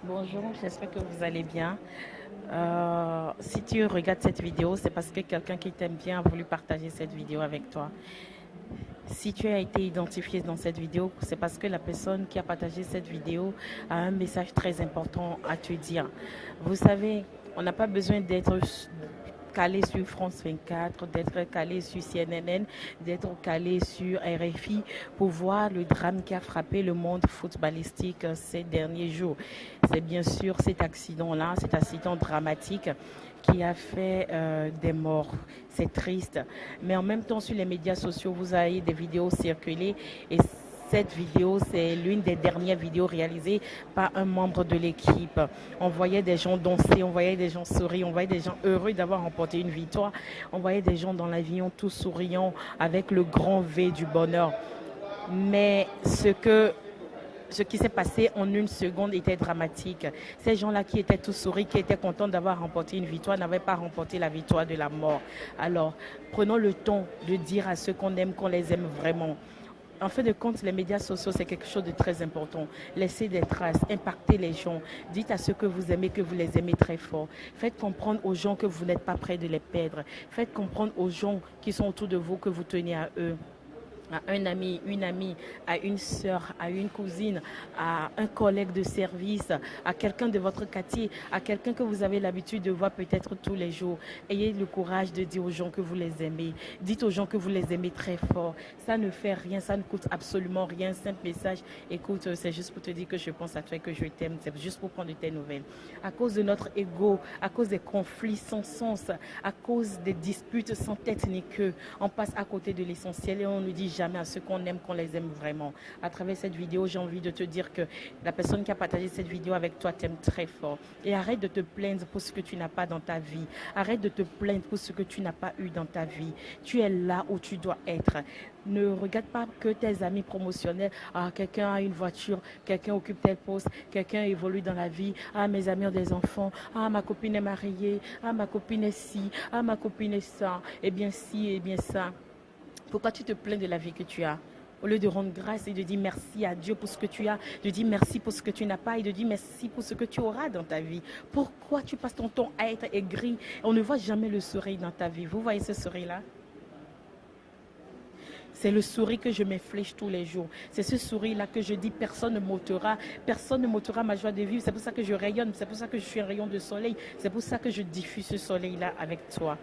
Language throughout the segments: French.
Bonjour, j'espère que vous allez bien. Si tu regardes cette vidéo, c'est parce que quelqu'un qui t'aime bien a voulu partager cette vidéo avec toi. Si tu as été identifié dans cette vidéo, c'est parce que la personne qui a partagé cette vidéo a un message très important à te dire. Vous savez, on n'a pas besoin d'être calé sur France 24, d'être calé sur CNN, d'être calé sur RFI pour voir le drame qui a frappé le monde footballistique ces derniers jours. C'est bien sûr cet accident-là, cet accident dramatique qui a fait des morts. C'est triste. Mais en même temps, sur les médias sociaux, vous avez des vidéos circulées et cette vidéo, c'est l'une des dernières vidéos réalisées par un membre de l'équipe. On voyait des gens danser, on voyait des gens sourire, on voyait des gens heureux d'avoir remporté une victoire. On voyait des gens dans l'avion tous souriants avec le grand V du bonheur. Mais ce qui s'est passé en une seconde était dramatique. Ces gens-là qui étaient tous souris, qui étaient contents d'avoir remporté une victoire, n'avaient pas remporté la victoire de la mort. Alors, prenons le temps de dire à ceux qu'on aime qu'on les aime vraiment. En fin de compte, les médias sociaux, c'est quelque chose de très important. Laissez des traces, impactez les gens. Dites à ceux que vous aimez que vous les aimez très fort. Faites comprendre aux gens que vous n'êtes pas prêts de les perdre. Faites comprendre aux gens qui sont autour de vous que vous tenez à eux, à un ami, une amie, à une sœur, à une cousine, à un collègue de service, à quelqu'un de votre quartier, à quelqu'un que vous avez l'habitude de voir peut-être tous les jours. Ayez le courage de dire aux gens que vous les aimez. Dites aux gens que vous les aimez très fort. Ça ne fait rien, ça ne coûte absolument rien. Simple message. Écoute, c'est juste pour te dire que je pense à toi et que je t'aime. C'est juste pour prendre de tes nouvelles. À cause de notre ego, à cause des conflits sans sens, à cause des disputes sans tête ni queue, on passe à côté de l'essentiel et on ne dit jamais à ceux qu'on aime qu'on les aime vraiment. À travers cette vidéo, j'ai envie de te dire que la personne qui a partagé cette vidéo avec toi t'aime très fort. Et arrête de te plaindre pour ce que tu n'as pas dans ta vie. Arrête de te plaindre pour ce que tu n'as pas eu dans ta vie. Tu es là où tu dois être. Ne regarde pas que tes amis promotionnels. Ah, quelqu'un a une voiture, quelqu'un occupe tel poste, quelqu'un évolue dans la vie. Ah, mes amis ont des enfants. Ah, ma copine est mariée. Ah, ma copine est ci. Ah, ma copine est ça. Eh bien, ci, eh bien, ça. Pourquoi tu te plains de la vie que tu as? Au lieu de rendre grâce et de dire merci à Dieu pour ce que tu as, de dire merci pour ce que tu n'as pas et de dire merci pour ce que tu auras dans ta vie. Pourquoi tu passes ton temps à être aigri? On ne voit jamais le sourire dans ta vie. Vous voyez ce sourire-là? C'est le sourire que je m'inflige tous les jours. C'est ce sourire-là que je dis, personne ne m'ôtera ma joie de vivre. C'est pour ça que je rayonne, c'est pour ça que je suis un rayon de soleil, c'est pour ça que je diffuse ce soleil-là avec toi.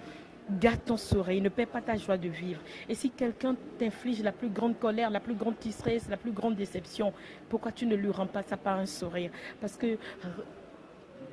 Garde ton sourire, ne perds pas ta joie de vivre. Et si quelqu'un t'inflige la plus grande colère, la plus grande tristesse, la plus grande déception, pourquoi tu ne lui rends pas ça par un sourire? Parce que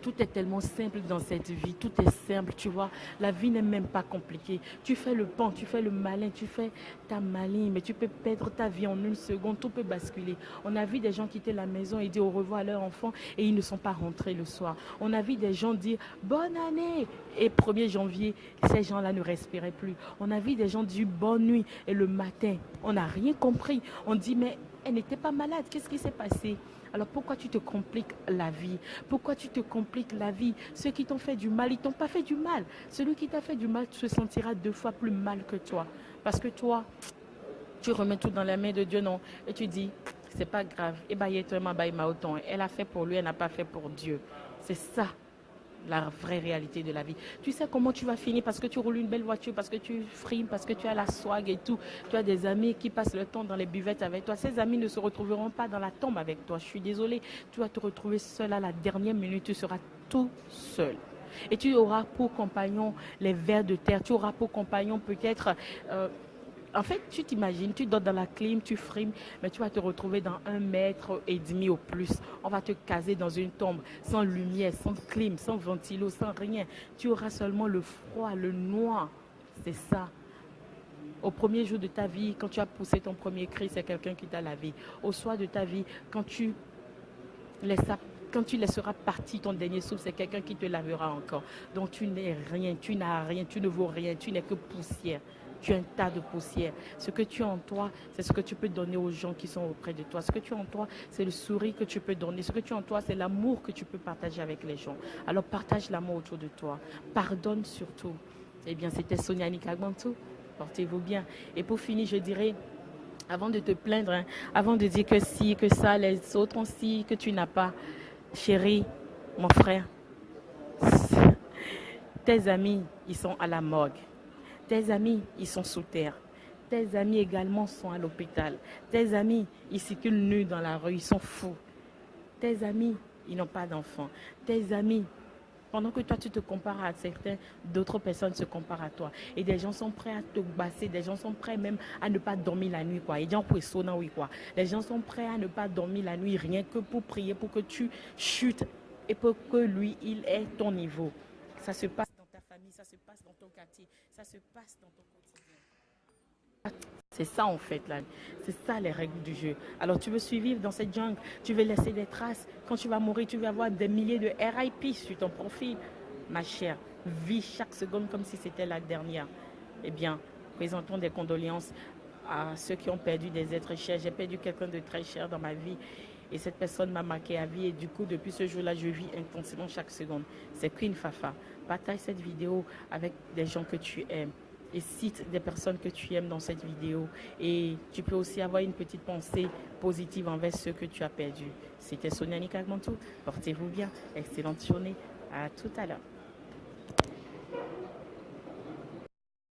tout est tellement simple dans cette vie, tout est simple, tu vois. La vie n'est même pas compliquée. Tu fais le pan, tu fais le malin, tu fais ta maligne, mais tu peux perdre ta vie en une seconde, tout peut basculer. On a vu des gens quitter la maison et dire au revoir à leur enfant et ils ne sont pas rentrés le soir. On a vu des gens dire bonne année et 1er janvier, ces gens-là ne respiraient plus. On a vu des gens dire bonne nuit et le matin, on n'a rien compris. On dit mais elle n'était pas malade, qu'est-ce qui s'est passé? Alors pourquoi tu te compliques la vie? Pourquoi tu te compliques la vie? Ceux qui t'ont fait du mal, ils t'ont pas fait du mal. Celui qui t'a fait du mal se sentira 2 fois plus mal que toi. Parce que toi, tu remets tout dans les mains de Dieu, non? Et tu dis, c'est pas grave. Et bah, elle a fait pour lui, elle n'a pas fait pour Dieu. C'est ça la vraie réalité de la vie. Tu sais comment tu vas finir parce que tu roules une belle voiture, parce que tu frimes, parce que tu as la swag et tout. Tu as des amis qui passent le temps dans les buvettes avec toi. Ces amis ne se retrouveront pas dans la tombe avec toi. Je suis désolée. Tu vas te retrouver seul à la dernière minute. Tu seras tout seul. Et tu auras pour compagnon les vers de terre. Tu auras pour compagnon peut-être en fait, tu t'imagines, tu dors dans la clim, tu frimes, mais tu vas te retrouver dans 1,5 m au plus. On va te caser dans une tombe, sans lumière, sans clim, sans ventilo, sans rien. Tu auras seulement le froid, le noir. C'est ça. Au premier jour de ta vie, quand tu as poussé ton premier cri, c'est quelqu'un qui t'a lavé. Au soir de ta vie, laisseras, quand tu laisseras partir ton dernier souffle, c'est quelqu'un qui te lavera encore. Donc tu n'es rien, tu n'as rien, tu ne vaux rien, tu n'es que poussière. Tu es un tas de poussière. Ce que tu as en toi, c'est ce que tu peux donner aux gens qui sont auprès de toi. Ce que tu as en toi, c'est le sourire que tu peux donner. Ce que tu as en toi, c'est l'amour que tu peux partager avec les gens. Alors partage l'amour autour de toi. Pardonne surtout. Eh bien, c'était Sonia Nikagbantou. Portez-vous bien. Et pour finir, je dirais, avant de te plaindre, hein, avant de dire que si, que ça, les autres ont si, que tu n'as pas, Chérie, mon frère, tes amis, ils sont à la morgue. Tes amis, ils sont sous terre. Tes amis également sont à l'hôpital. Tes amis, ils circulent nus dans la rue, ils sont fous. Tes amis, ils n'ont pas d'enfants. Tes amis, pendant que toi tu te compares à certains, d'autres personnes se comparent à toi. Et des gens sont prêts à te basser, des gens sont prêts même à ne pas dormir la nuit, quoi. Et gens pour sonner, oui, quoi. Les gens sont prêts à ne pas dormir la nuit, rien que pour prier, pour que tu chutes et pour que lui, il ait ton niveau. Ça se passe dans ta famille, ça se passe dans ton quartier, ça se passe dans ton quotidien. C'est ça en fait là, c'est ça les règles du jeu. Alors tu veux survivre dans cette jungle, tu veux laisser des traces. Quand tu vas mourir, tu vas avoir des milliers de RIP sur ton profil. Ma chère, vis chaque seconde comme si c'était la dernière. Eh bien, présentons des condoléances à ceux qui ont perdu des êtres chers. J'ai perdu quelqu'un de très cher dans ma vie et cette personne m'a marqué à vie et du coup depuis ce jour-là, je vis intensément chaque seconde. C'est Queen Fafa. Partage cette vidéo avec des gens que tu aimes et cite des personnes que tu aimes dans cette vidéo. Et tu peux aussi avoir une petite pensée positive envers ceux que tu as perdus. C'était Sonia Nikagmantou. Portez-vous bien. Excellente journée. À tout à l'heure.